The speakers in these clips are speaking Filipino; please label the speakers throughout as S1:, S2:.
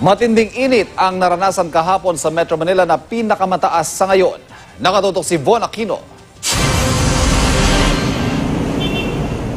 S1: Matinding init ang naranasan kahapon sa Metro Manila na pinakamataas sa ngayon. Nakatutok si Von Aquino.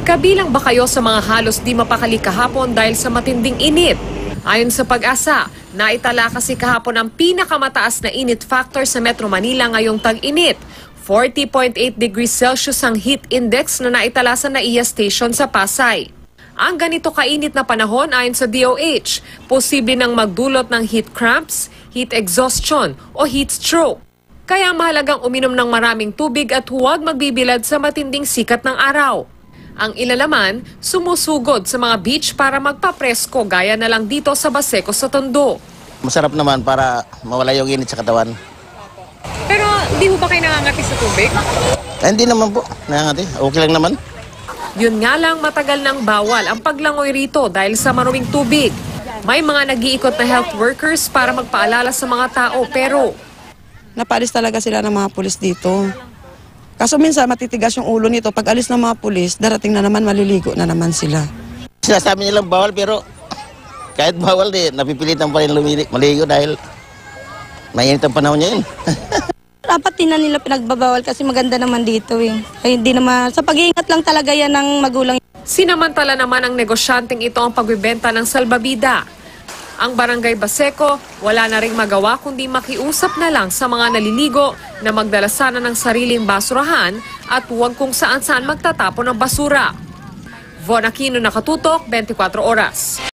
S2: Kabilang ba kayo sa mga halos di mapakali kahapon dahil sa matinding init? Ayon sa Pag-asa, naitala kasi kahapon ang pinakamataas na init factor sa Metro Manila ngayong tag-init. 40.8 degrees Celsius ang heat index na naitala sa NAIA station sa Pasay. Ang ganito kainit na panahon ayon sa DOH, posible nang magdulot ng heat cramps, heat exhaustion o heat stroke. Kaya mahalagang uminom ng maraming tubig at huwag magbibilad sa matinding sikat ng araw. Ang ilalaman, sumusugod sa mga beach para magpapresko gaya na lang dito sa Baseco sa Tondo.
S3: Masarap naman para mawala yung init sa katawan.
S2: Pero di mo ba kayo nangangati sa tubig?
S3: Hindi naman po, nangangati. Okay lang naman.
S2: Yun nga lang matagal nang bawal ang paglangoy rito dahil sa maruming tubig. May mga nag-iikot na health workers para magpaalala sa mga tao pero
S4: napaalis talaga sila ng mga pulis dito. Kaso minsan matitigas yung ulo nito. Pag alis ng mga pulis, darating na naman, maliligo na naman sila.
S3: Sinasabi nilang bawal pero kahit bawal napipilitan pa rin maligo dahil mainit ang panahon niya yun.
S5: Dapat din na nila pinagbabawal kasi maganda naman dito eh. Ay, hindi naman, sa pag-iingat lang talaga yan ng magulang.
S2: Sinamantala naman ang negosyanteng ito ang pagbibenta ng salbabida. Ang Barangay Baseco, wala na ring magawa kundi makiusap na lang sa mga naliligo na magdala sana ng sariling basurahan at huwag kung saan-saan magtatapon ng basura. Von Aquino, Nakatutok, 24 Oras.